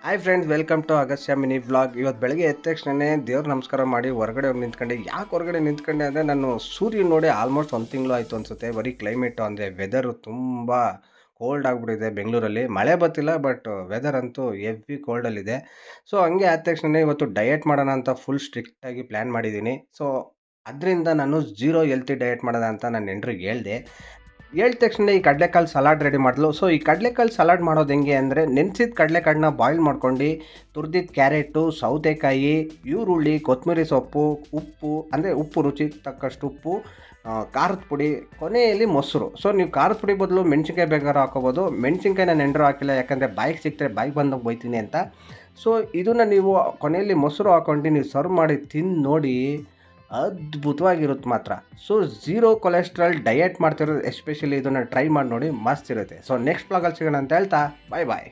Hi friends, welcome to Agastya mini vlog. ಇವತ್ತು ಬೆಳಗ್ಗೆ ಎದ್ದ ತಕ್ಷಣನೇ ದೇವ್ರ ನಮಸ್ಕಾರ ಮಾಡಿ ಹೊರಗಡೆ ಹೋಗಿ ನಿಂತ್ಕೊಂಡೆ. ಯಾಕೆ ಹೊರಗಡೆ ನಿಂತ್ಕೊಂಡೆ ಅಂದರೆ ನಾನು ಸೂರ್ಯ ನೋಡಿ ಆಲ್ಮೋಸ್ಟ್ 1 ತಿಂಗಳು ಆಯಿತು ಅನಿಸುತ್ತೆ. ಬರೀ ಕ್ಲೈಮೇಟು ಅಂದರೆ ವೆದರು ತುಂಬ ಕೋಲ್ಡ್ ಆಗಿಬಿಟ್ಟಿದೆ ಬೆಂಗಳೂರಲ್ಲಿ. ಮಳೆ ಬರ್ತಿಲ್ಲ, ಬಟ್ ವೆದರ್ ಅಂತೂ ಹೆವಿ ಕೋಲ್ಡಲ್ಲಿದೆ. ಸೊ ಹಂಗೆ ಆದ ತಕ್ಷಣ ಇವತ್ತು ಡಯಟ್ ಮಾಡೋಣ ಅಂತ ಫುಲ್ ಸ್ಟ್ರಿಕ್ಟಾಗಿ ಪ್ಲ್ಯಾನ್ ಮಾಡಿದ್ದೀನಿ. ಸೊ ಅದರಿಂದ ನಾನು ಝೀರೋ ಹೆಲ್ತಿ ಡಯಟ್ ಮಾಡೋಣ ಅಂತ ನನ್ನ ಹೆಂಡ್ರಿಗೆ ಹೇಳಿದೆ. ಹೇಳಿದ ತಕ್ಷಣ ಈ ಕಡಲೆಕಾಳು ಸಲಾಡ್ ರೆಡಿ ಮಾಡಿದ್ಲು. ಸೊ ಈ ಕಡಲೆಕಾಳು ಸಲಾಡ್ ಮಾಡೋದು ಹೆಂಗೆ ಅಂದರೆ, ನೆನೆಸಿದ ಕಡಲೆಕಾಳನ್ನ ಬಾಯ್ಲ್ ಮಾಡ್ಕೊಂಡು ತುರಿದಿದ್ದ ಕ್ಯಾರೆಟು, ಸೌತೆಕಾಯಿ, ಈರುಳ್ಳಿ, ಕೊತ್ತಂಬರಿ ಸೊಪ್ಪು, ಉಪ್ಪು ಅಂದರೆ ಉಪ್ಪು ರುಚಿಗೆ ತಕ್ಕಷ್ಟು ಉಪ್ಪು, ಖಾರದ ಪುಡಿ, ಕೊನೆಯಲ್ಲಿ ಮೊಸರು. ಸೊ ನೀವು ಖಾರದ ಪುಡಿ ಬದಲು ಮೆಣಸಿನ್ಕಾಯಿ ಬೇಕಾದ್ರೂ ಹಾಕೋಬೋದು. ಮೆಣಸಿನ್ಕಾಯಿ ನಾನು ಎಂಡ್ರೂ ಹಾಕಿಲ್ಲ, ಯಾಕಂದರೆ ಬಾಯಿಗೆ ಸಿಗ್ತಾರೆ ಬಾಯಿಗೆ ಬಂದಾಗ ಬೈತೀನಿ ಅಂತ. ಸೊ ಇದನ್ನು ನೀವು ಕೊನೆಯಲ್ಲಿ ಮೊಸರು ಹಾಕ್ಕೊಂಡು ನೀವು ಸರ್ವ್ ಮಾಡಿ ತಿಂದು ನೋಡಿ, ಅದ್ಭುತವಾಗಿರುತ್ತೆ ಮಾತ್ರ. ಸೊ ಝೀರೋ ಕೊಲೆಸ್ಟ್ರಾಲ್ ಡಯಟ್ ಮಾಡ್ತಿರೋದು ಎಸ್ಪೆಷಲಿ ಇದನ್ನು ಟ್ರೈ ಮಾಡಿ ನೋಡಿ, ಮಸ್ತ್ ಇರುತ್ತೆ. ಸೊ ನೆಕ್ಸ್ಟ್ ಬ್ಲಾಗಲ್ಲಿ ಸಿಗೋಣ ಅಂತ ಹೇಳ್ತಾ ಬಾಯ್ ಬಾಯ್.